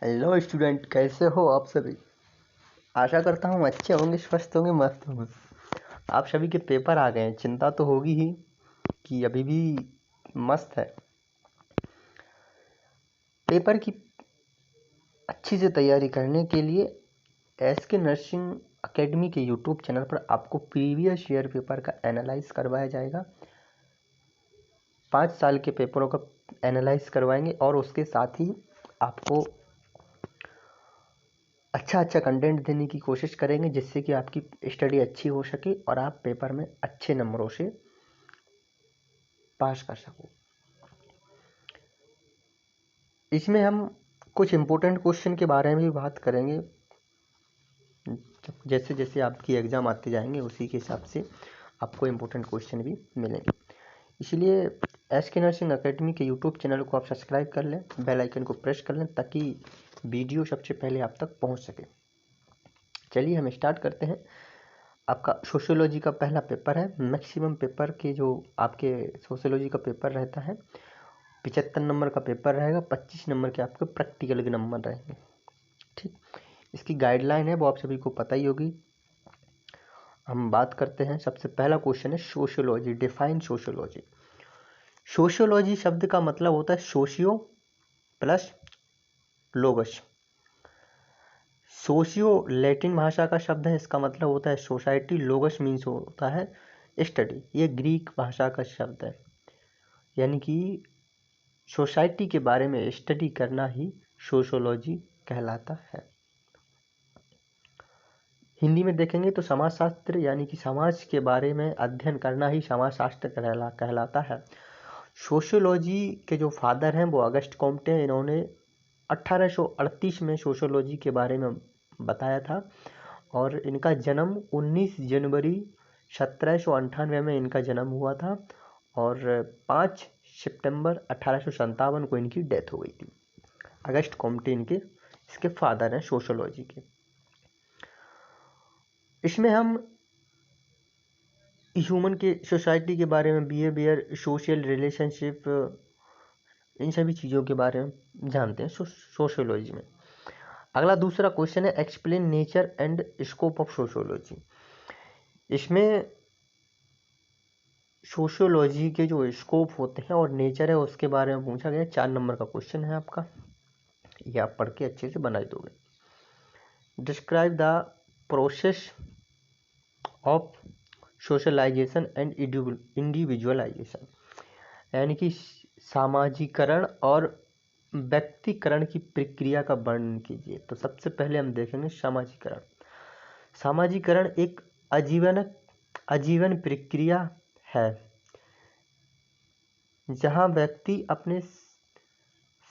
Hello student, कैसे हो आप सभी। आशा करता हूँ अच्छे होंगे, स्वस्थ होंगे, मस्त होंगे। आप सभी के पेपर आ गए हैं, चिंता तो होगी ही कि अभी भी मस्त है। पेपर की अच्छी से तैयारी करने के लिए एसके नर्सिंग एकेडमी के यूट्यूब चैनल पर आपको प्रीवियस ईयर पेपर का एनालाइज करवाया जाएगा। 5 साल के पेपरों का एनालाइज करवाएंगे और उसके साथ ही आपको अच्छा कंटेंट देने की कोशिश करेंगे, जिससे कि आपकी स्टडी अच्छी हो सके और आप पेपर में अच्छे नंबरों से पास कर सको। इसमें हम कुछ इम्पोर्टेंट क्वेश्चन के बारे में भी बात करेंगे। जैसे जैसे आपकी एग्ज़ाम आते जाएंगे उसी के हिसाब से आपको इम्पोर्टेंट क्वेश्चन भी मिलेंगे। इसलिए एसके नर्सिंग एकेडमी के यूट्यूब चैनल को आप सब्सक्राइब कर लें, बेल आइकन को प्रेस कर लें ताकि वीडियो सबसे पहले आप तक पहुंच सके। चलिए हम स्टार्ट करते हैं। आपका सोशियोलॉजी का पहला पेपर है। मैक्सिमम पेपर के जो आपके सोशियोलॉजी का पेपर रहता है 75 नंबर का पेपर रहेगा। 25 नंबर के आपके प्रैक्टिकल के नंबर रहेंगे। ठीक, इसकी गाइडलाइन है वो आप सभी को पता ही होगी। हम बात करते हैं। सबसे पहला क्वेश्चन है सोशियोलॉजी। Define sociology. सोशियोलॉजी शब्द का मतलब होता है सोशियो प्लस लोगस। सोशियो लैटिन भाषा का शब्द है, इसका मतलब होता है सोसाइटी। लोगस मीन्स होता है स्टडी। ये ग्रीक भाषा का शब्द है, यानी कि सोसाइटी के बारे में स्टडी करना ही सोशियोलॉजी कहलाता है। हिंदी में देखेंगे तो समाजशास्त्र, यानी कि समाज के बारे में अध्ययन करना ही समाजशास्त्र कहलाता है। सोशियोलॉजी के जो फादर हैं वो अगस्ट कॉम्टे हैं। इन्होंने 1838 में सोशियोलॉजी के बारे में बताया था और इनका जन्म 19 जनवरी 1798 में इनका जन्म हुआ था और 5 सितंबर 1857 को इनकी डेथ हो गई थी। अगस्ट कॉम्टे इसके फादर हैं सोशियोलॉजी के। इसमें हम ह्यूमन के सोसाइटी के बारे में, बिहेवियर, सोशल रिलेशनशिप, इन सभी चीज़ों के बारे में जानते हैं सोशियोलॉजी में। अगला दूसरा क्वेश्चन है explain nature and scope of sociology. इसमें सोशियोलॉजी के जो स्कोप होते हैं और नेचर है उसके बारे में पूछा गया। 4 नंबर का क्वेश्चन है आपका, ये आप पढ़ के अच्छे से बना दोगे। Describe the process of socialization and individualization, यानी कि सामाजिकरण और व्यक्तिकरण की प्रक्रिया का वर्णन कीजिए। तो सबसे पहले हम देखेंगे सामाजिकरण। सामाजिकरण एक आजीवन प्रक्रिया है जहाँ व्यक्ति अपने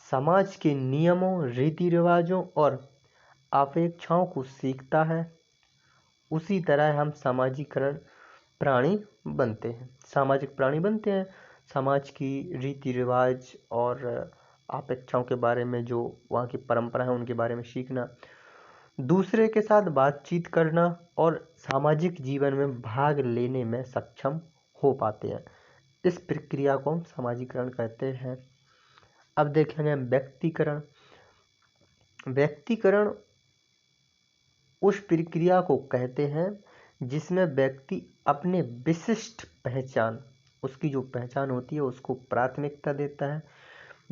समाज के नियमों, रीति रिवाजों और अपेक्षाओं को सीखता है। उसी तरह हम सामाजिक प्राणी बनते हैं। समाज की रीति रिवाज और अपेक्षाओं के बारे में, जो वहाँ की परंपरा है उनके बारे में सीखना, दूसरे के साथ बातचीत करना और सामाजिक जीवन में भाग लेने में सक्षम हो पाते हैं। इस प्रक्रिया को हम सामाजिकरण कहते हैं। अब देखेंगे व्यक्तिकरण। व्यक्तिकरण उस प्रक्रिया को कहते हैं जिसमें व्यक्ति अपने विशिष्ट पहचान, उसकी जो पहचान होती है उसको प्राथमिकता देता है।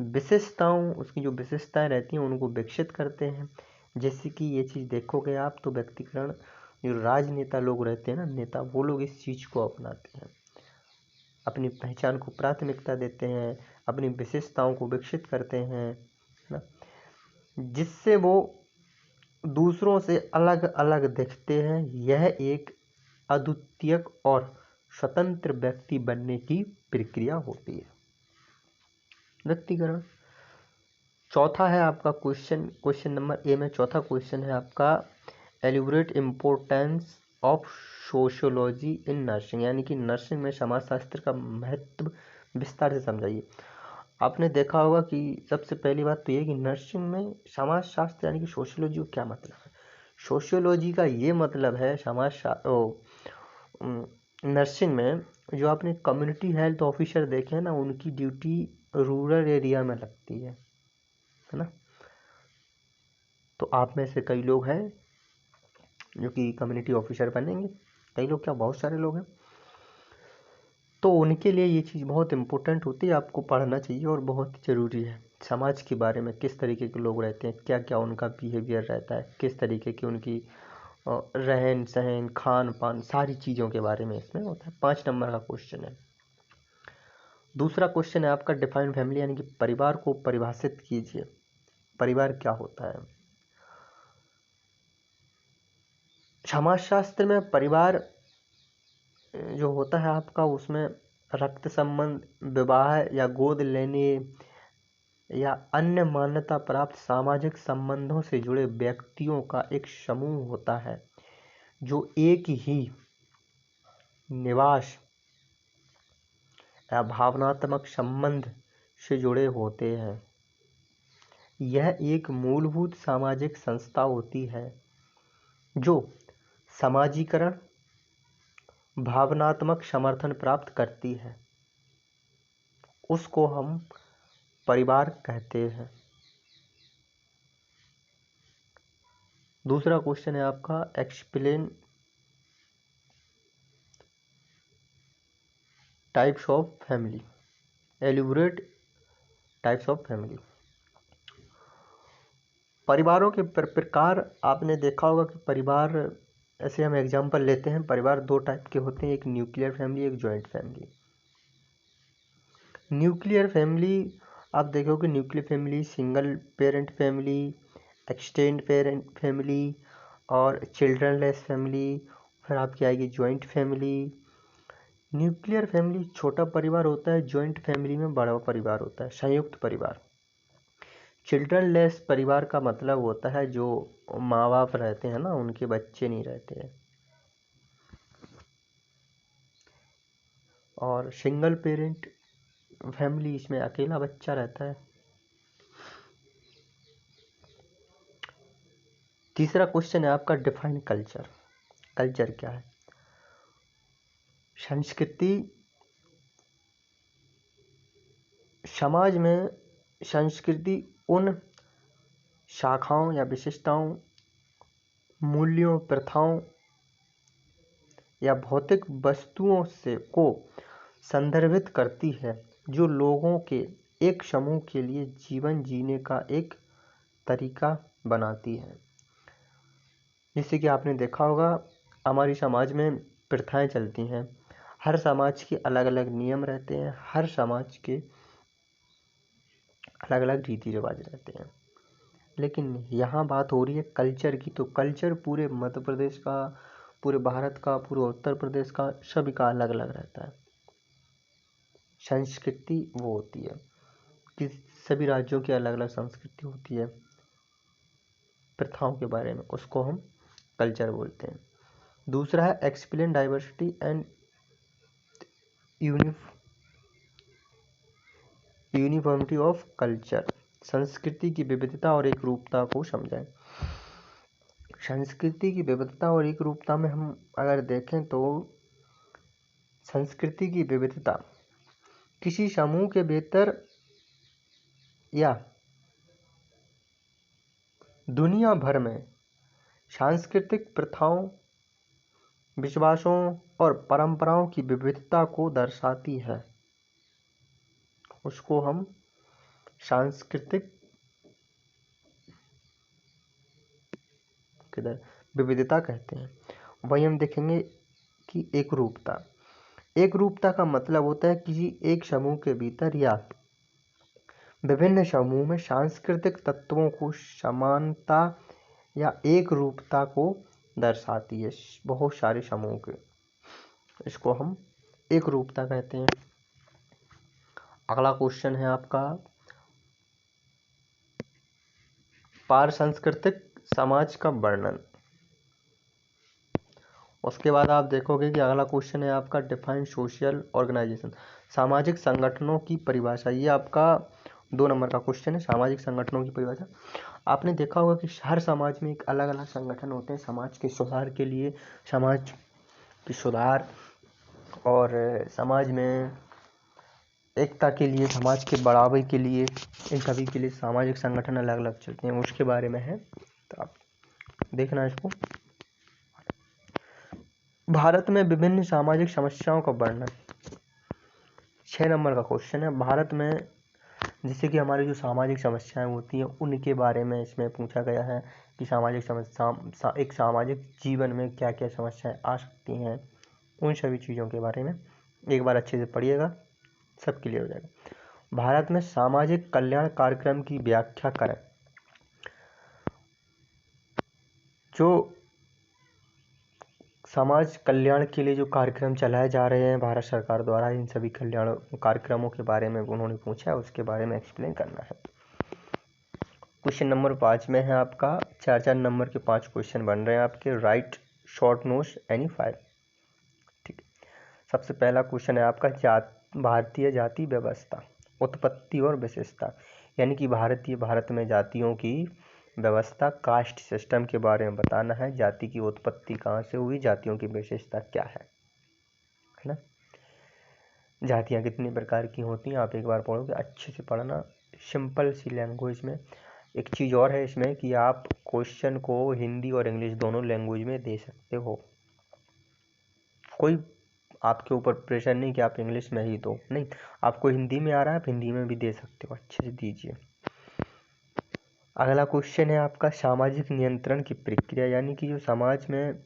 उसकी जो विशेषताएं रहती हैं उनको विकसित करते हैं। जैसे कि ये चीज़ देखोगे आप तो व्यक्तिकरण, जो राजनेता लोग रहते हैं ना, नेता, वो लोग इस चीज़ को अपनाते हैं। अपनी पहचान को प्राथमिकता देते हैं, अपनी विशेषताओं को विकसित करते हैं ना, जिससे वो दूसरों से अलग अलग दिखते हैं। यह एक अद्वितीय और स्वतंत्र व्यक्ति बनने की प्रक्रिया होती है, व्यक्तिकरण। चौथा है आपका क्वेश्चन नंबर ए में चौथा क्वेश्चन है आपका elaborate importance of sociology in nursing, यानी कि नर्सिंग में समाजशास्त्र का महत्व विस्तार से समझाइए। आपने देखा होगा कि सबसे पहली बात तो ये कि नर्सिंग में समाजशास्त्र यानी कि सोशियोलॉजी का क्या मतलब है। सोशियोलॉजी का ये मतलब है नर्सिंग में जो आपने कम्युनिटी हेल्थ ऑफिसर देखे हैं ना, उनकी ड्यूटी रूरल एरिया में लगती है ना। आप में से कई लोग हैं जो कि कम्युनिटी ऑफिसर बनेंगे, कई लोग क्या बहुत सारे लोग हैं, तो उनके लिए ये चीज़ बहुत इम्पोर्टेंट होती है, आपको पढ़ना चाहिए और बहुत ज़रूरी है। समाज के बारे में किस तरीके के लोग रहते हैं, क्या क्या उनका बिहेवियर रहता है, किस तरीके की उनकी रहन सहन खान पान, सारी चीज़ों के बारे में इसमें होता है। 5 नंबर का क्वेश्चन है। दूसरा क्वेश्चन है आपका डिफाइन फैमिली, यानी कि परिवार को परिभाषित कीजिए। परिवार क्या होता है? समाजशास्त्र में परिवार जो होता है आपका, उसमें रक्त संबंध, विवाह या गोद लेने या अन्य मान्यता प्राप्त सामाजिक संबंधों से जुड़े व्यक्तियों का एक समूह होता है जो एक ही निवास या भावनात्मक संबंध से जुड़े होते हैं। यह एक मूलभूत सामाजिक संस्था होती है जो समाजीकरण, भावनात्मक समर्थन प्राप्त करती है, उसको हम परिवार कहते हैं। दूसरा क्वेश्चन है आपका explain types of family, elaborate types of family. परिवारों के प्रकार आपने देखा होगा कि परिवार, ऐसे हम एग्जांपल लेते हैं, परिवार 2 टाइप के होते हैं, एक न्यूक्लियर फैमिली, एक जॉइंट फैमिली। न्यूक्लियर फैमिली आप देखोगे, nuclear family single parent family, extend parent family और चिल्ड्रनलेस फैमिली, फिर आपकी आएगी जॉइंट फैमिली। न्यूक्लियर फैमिली छोटा परिवार होता है, जॉइंट फैमिली में बड़ा परिवार होता है, संयुक्त परिवार। चिल्ड्रनलेस परिवार का मतलब होता है जो माँ बाप रहते हैं ना, उनके बच्चे नहीं रहते हैं। और सिंगल पेरेंट फैमिली, इसमें अकेला बच्चा रहता है। तीसरा क्वेश्चन है आपका डिफाइन कल्चर। कल्चर क्या है? संस्कृति। समाज में संस्कृति उन शाखाओं या विशेषताओं, मूल्यों, प्रथाओं या भौतिक वस्तुओं से को संदर्भित करती है जो लोगों के एक समूह के लिए जीवन जीने का एक तरीका बनाती है। जैसे कि आपने देखा होगा, हमारी समाज में प्रथाएं चलती हैं, हर समाज के अलग अलग नियम रहते हैं, हर समाज के अलग अलग रीति रिवाज रहते हैं। लेकिन यहाँ बात हो रही है कल्चर की, तो कल्चर पूरे मध्य प्रदेश का, पूरे भारत का, पूरे उत्तर प्रदेश का, सभी का अलग अलग रहता है। संस्कृति वो होती है कि सभी राज्यों की अलग अलग संस्कृति होती है, प्रथाओं के बारे में, उसको हम कल्चर बोलते हैं। दूसरा है explain diversity and uniformity of culture. संस्कृति की विविधता और एक रूपता को समझाएं। संस्कृति की विविधता और एक रूपता में हम अगर देखें तो संस्कृति की विविधता किसी समूह के भीतर या दुनिया भर में सांस्कृतिक प्रथाओं, विश्वासों और परंपराओं की विविधता को दर्शाती है, उसको हम सांस्कृतिक विविधता कहते हैं। वही हम देखेंगे कि एक रूपता। एक रूपता का मतलब होता है किसी एक समूह के भीतर या विभिन्न समूह में सांस्कृतिक तत्वों को समानता या एक रूपता को दर्शाती है, बहुत सारे समूह के, इसको हम एक रूपता कहते हैं। अगला क्वेश्चन है आपका पार सांस्कृतिक समाज का वर्णन। उसके बाद आप देखोगे कि अगला क्वेश्चन है आपका डिफाइन सोशल ऑर्गेनाइजेशन, सामाजिक संगठनों की परिभाषा। ये आपका 2 नंबर का क्वेश्चन है, सामाजिक संगठनों की परिभाषा। आपने देखा होगा कि हर समाज में एक अलग अलग संगठन होते हैं समाज के सुधार के लिए, समाज के सुधार और समाज में एकता के लिए, समाज के बढ़ावे के लिए, इन सभी के लिए सामाजिक संगठन अलग अलग चलते हैं, उसके बारे में है तो आप देखना इसको। भारत में विभिन्न सामाजिक समस्याओं का वर्णन, 6 नंबर का क्वेश्चन है। भारत में जैसे कि हमारी जो सामाजिक समस्याएं होती हैं उनके बारे में इसमें पूछा गया है कि सामाजिक समस्या एक सामाजिक जीवन में क्या क्या समस्याएं आ सकती हैं, उन सभी चीज़ों के बारे में एक बार अच्छे से पढ़िएगा, सब क्लियर हो जाएगा। भारत में सामाजिक कल्याण कार्यक्रम की व्याख्या करें। जो समाज कल्याण के लिए जो कार्यक्रम चलाए जा रहे हैं भारत सरकार द्वारा, इन सभी कल्याण कार्यक्रमों के बारे में उन्होंने पूछा है, उसके बारे में एक्सप्लेन करना है। क्वेश्चन नंबर 5 में है आपका 4 नंबर के 5 क्वेश्चन बन रहे हैं आपके। Right short notes any 5। ठीक है, सबसे पहला क्वेश्चन है आपका भारतीय जाति व्यवस्था, उत्पत्ति और विशेषता, यानी कि भारत में जातियों की व्यवस्था, कास्ट सिस्टम के बारे में बताना है। जाति की उत्पत्ति कहाँ से हुई, जातियों की विशेषता क्या है ना। जातियाँ कितनी प्रकार की होती हैं आप एक बार पढ़ोगे, अच्छे से पढ़ना, सिंपल सी लैंग्वेज में। एक चीज़ और है इसमें कि आप क्वेश्चन को हिंदी और इंग्लिश दोनों लैंग्वेज में दे सकते हो। कोई आपके ऊपर प्रेशर नहीं कि आप इंग्लिश में ही दो, नहीं, आपको हिंदी में आ रहा है आप हिंदी में भी दे सकते हो, अच्छे से दीजिए। अगला क्वेश्चन है आपका सामाजिक नियंत्रण की प्रक्रिया, यानी कि जो समाज में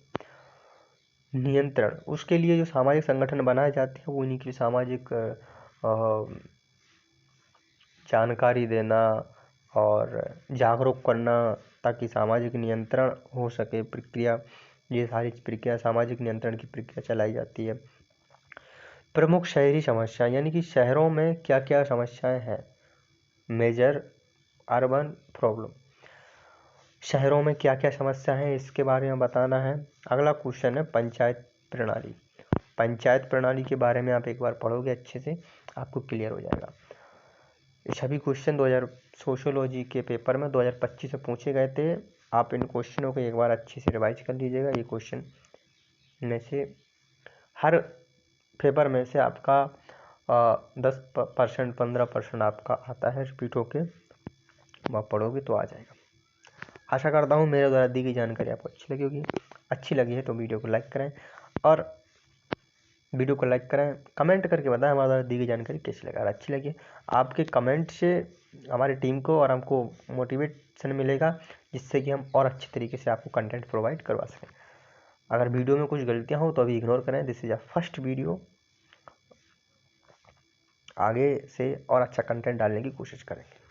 नियंत्रण, उसके लिए जो सामाजिक संगठन बनाए जाते हैं वो इन्हीं की सामाजिक जानकारी देना और जागरूक करना ताकि सामाजिक नियंत्रण हो सके प्रक्रिया, ये सारी प्रक्रिया सामाजिक नियंत्रण की प्रक्रिया चलाई जाती है। प्रमुख शहरी समस्या, यानी कि शहरों में क्या क्या समस्याएं हैं, मेजर अर्बन प्रॉब्लम, शहरों में क्या क्या समस्या है इसके बारे में बताना है। अगला क्वेश्चन है पंचायत प्रणाली। पंचायत प्रणाली के बारे में आप एक बार पढ़ोगे अच्छे से आपको क्लियर हो जाएगा। सभी क्वेश्चन 2000 सोशियोलॉजी के पेपर में 2025 में पूछे गए थे। आप इन क्वेश्चनों को एक बार अच्छे से रिवाइज कर लीजिएगा। ये क्वेश्चन में से हर पेपर में से आपका 10% 15% आपका आता है रिपीट होके, आप पढ़ोगे तो आ जाएगा। आशा करता हूँ मेरे द्वारा दी गई जानकारी आपको अच्छी लगी होगी। अच्छी लगी है तो वीडियो को लाइक करें और कमेंट करके बताएं हमारे द्वारा दी गई जानकारी कैसी लगा। अगर अच्छी लगी, आपके कमेंट से हमारी टीम को और हमको मोटिवेशन मिलेगा, जिससे कि हम और अच्छे तरीके से आपको कंटेंट प्रोवाइड करवा सकें। अगर वीडियो में कुछ गलतियां हो तो अभी इग्नोर करें, this is a first video. आगे से और अच्छा कंटेंट डालने की कोशिश करेंगे।